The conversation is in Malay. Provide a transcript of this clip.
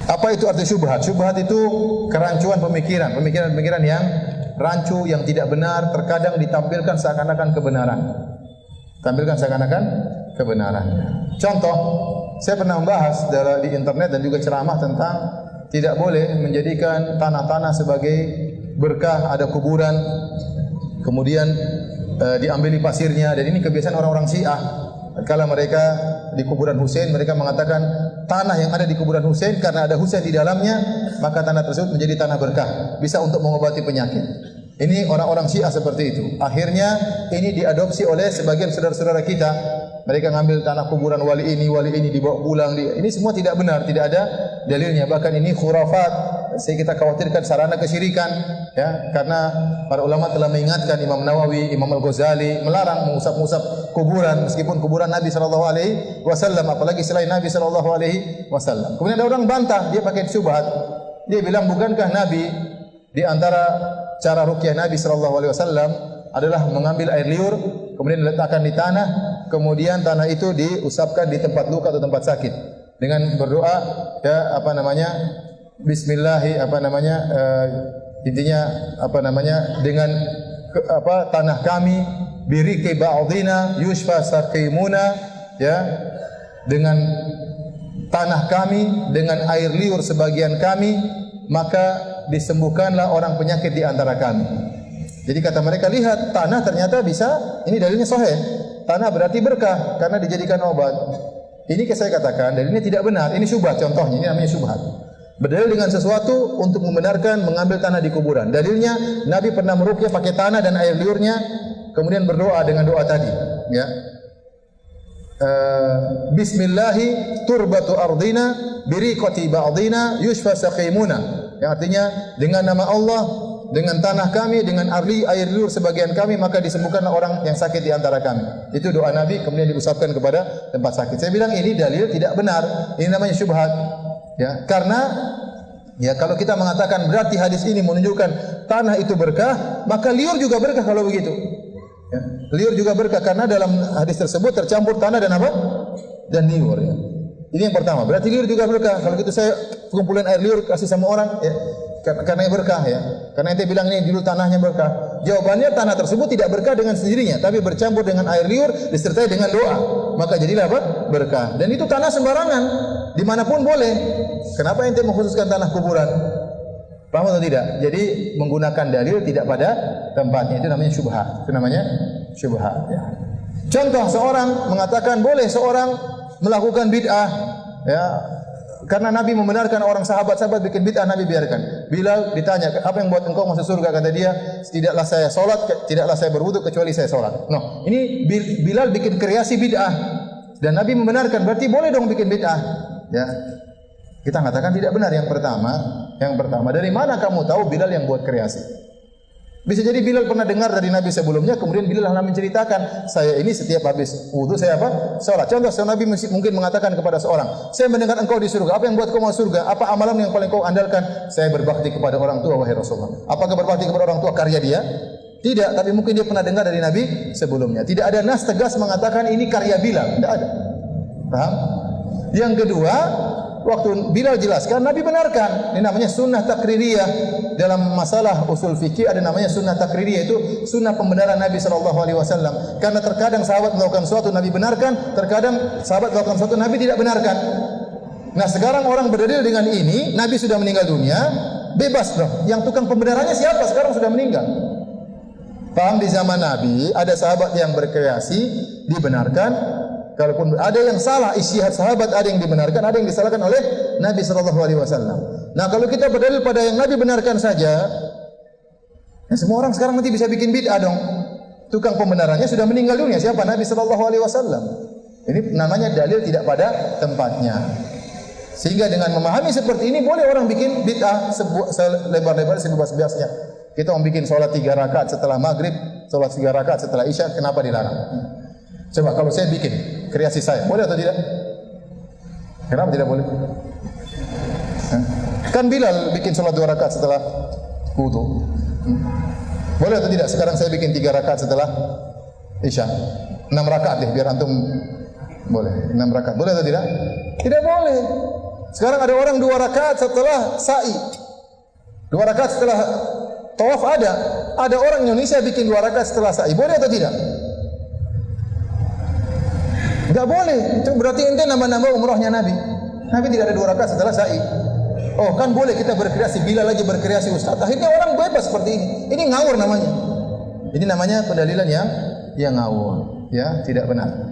Apa itu arti syubhat? Syubhat itu kerancuan pemikiran, pemikiran yang rancu, yang tidak benar, terkadang ditampilkan seakan-akan kebenaran. Tampilkan seakan-akan kebenaran. Contoh, saya pernah membahas di internet dan juga ceramah tentang tidak boleh menjadikan tanah-tanah sebagai berkah, ada kuburan, kemudian diambili pasirnya, dan ini kebiasaan orang-orang Syiah. Kalau mereka di kuburan Husain, mereka mengatakan tanah yang ada di kuburan Husain karena ada Husain di dalamnya, maka tanah tersebut menjadi tanah berkah, bisa untuk mengobati penyakit. Ini orang-orang Syiah seperti itu. Akhirnya ini diadopsi oleh sebagian saudara-saudara kita. Mereka ngambil tanah kuburan wali ini dibawa pulang. Ini semua tidak benar, tidak ada dalilnya. Bahkan ini khurafat. Saya kita khawatirkan sarana kesyirikan, ya, karena para ulama telah mengingatkan, Imam Nawawi, Imam Al-Ghazali melarang mengusap-usap kuburan, meskipun kuburan Nabi sallallahu alaihi wasallam, apalagi selain Nabi sallallahu alaihi wasallam. Kemudian ada orang bantah, dia pakai syubhat. Dia bilang, bukankah Nabi di antara cara ruqyah Nabi sallallahu alaihi wasallam adalah mengambil air liur kemudian diletakkan di tanah, kemudian tanah itu diusapkan di tempat luka atau tempat sakit dengan berdoa, ya, dengan tanah kami biriki ba'dina yushfa saqimuna, ya, dengan tanah kami, dengan air liur sebagian kami, maka disembuhkanlah orang penyakit di antara kami. Jadi kata mereka, lihat, tanah ternyata bisa, ini dalilnya sahih. Tanah berarti berkah karena dijadikan obat. Ini saya katakan dalilnya tidak benar. Ini syubhat contohnya, ini namanya syubhat. Berdalil dengan sesuatu untuk membenarkan mengambil tanah di kuburan. Dalilnya Nabi pernah meruqyah pakai tanah dan air liurnya, kemudian berdoa dengan doa tadi, ya. Bismillahi turbatu ardina biriqati ba'dina yushfa saqimuna. Yang artinya dengan nama Allah, dengan tanah kami, dengan air liur sebagian kami, maka disembuhkanlah orang yang sakit di antara kami. Itu doa Nabi, kemudian diusapkan kepada tempat sakit. Saya bilang ini dalil tidak benar. Ini namanya syubhat. Ya, karena ya kalau kita mengatakan berarti hadis ini menunjukkan tanah itu berkah, maka liur juga berkah kalau begitu. Ya, liur juga berkah karena dalam hadis tersebut tercampur tanah dan apa? Dan liur, ya. Ini yang pertama. Berarti liur juga berkah. Kalau gitu saya kumpulin air liur kasih sama orang, ya, karena berkah, ya. Karena ente bilang ini dulu tanahnya berkah. Jawabannya tanah tersebut tidak berkah dengan sendirinya, tapi bercampur dengan air liur disertai dengan doa. Maka jadilah apa? Berkah. Dan itu tanah sembarangan, dimanapun boleh. Kenapa ente mengkhususkan tanah kuburan? Paham atau tidak? Jadi menggunakan dalil tidak pada tempatnya, itu namanya syubhat. Itu namanya syubhat, ya. Contoh, seorang mengatakan boleh seorang melakukan bid'ah, ya, karena Nabi membenarkan orang sahabat-sahabat bikin bid'ah, Nabi biarkan. Bilal ditanya, apa yang buat engkau masuk surga? Kata dia, tidaklah saya solat, tidaklah saya berwudu kecuali saya solat. No, ini Bilal bikin kreasi bid'ah dan Nabi membenarkan, berarti boleh dong bikin bid'ah, ya. Kita katakan tidak benar. Yang pertama, dari mana kamu tahu Bilal yang buat kreasi? Bisa jadi Bilal pernah dengar dari Nabi sebelumnya, kemudian Bilal menceritakan, saya ini setiap habis wudu saya apa? Salat. Contoh, Nabi mungkin mengatakan kepada seorang, saya mendengar engkau di surga. Apa yang buat kau masuk surga? Apa amalan yang paling kau andalkan? Saya berbakti kepada orang tua, wahai Rasulullah. Apakah berbakti kepada orang tua karya dia? Tidak, tapi mungkin dia pernah dengar dari Nabi sebelumnya. Tidak ada nas tegas mengatakan ini karya Bilal. Tidak ada. Paham? Yang kedua, waktu Bilal jelaskan, Nabi benarkan. Ini namanya sunnah takririyah. Dalam masalah usul fikih ada namanya sunnah takririyah, itu sunnah pembenaran Nabi sallallahu alaihi wasallam. Karena terkadang sahabat melakukan sesuatu Nabi benarkan, terkadang sahabat melakukan sesuatu Nabi tidak benarkan. Nah, sekarang orang berdalil dengan ini, Nabi sudah meninggal dunia, bebas dong. Yang tukang pembenarannya siapa? Sekarang sudah meninggal. Paham? Di zaman Nabi ada sahabat yang berkreasi dibenarkan. Kalaupun ada yang salah, ijtihad sahabat ada yang dibenarkan, ada yang disalahkan oleh Nabi sallallahu alaihi wasallam. Nah, kalau kita berdalil pada yang Nabi benarkan saja, ya semua orang sekarang nanti bisa bikin bid'ah dong. Tukang pembenarannya sudah meninggal dunia, siapa? Nabi sallallahu alaihi wasallam. Ini namanya dalil tidak pada tempatnya. Sehingga dengan memahami seperti ini boleh orang bikin bid'ah selebar-lebar, sebebas-bebasnya. Kita mau bikin sholat 3 rakaat setelah maghrib, sholat 3 rakaat setelah isya, kenapa dilarang? Coba kalau saya bikin kreasi saya, boleh atau tidak? Kenapa tidak boleh? Kan Bilal bikin sholat 2 rakaat setelah wudu. Boleh atau tidak? Sekarang saya bikin 3 rakaat setelah isya. 6 rakaat deh, biar antum boleh. 6 rakaat. Boleh atau tidak? Tidak boleh. Sekarang ada orang 2 rakaat setelah sa'i. 2 rakaat setelah tawaf ada. Ada orang Indonesia bikin 2 rakaat setelah sa'i. Boleh atau tidak? Enggak boleh. Itu berarti ente nambah-nambah umrahnya Nabi. Nabi tidak ada 2 rakaat setelah sa'i. Oh, kan boleh kita berkreasi, bila lagi berkreasi Ustaz. Akhirnya orang bebas seperti ini. Ini ngawur namanya. Ini namanya pendalilan yang ngawur, ya, tidak benar.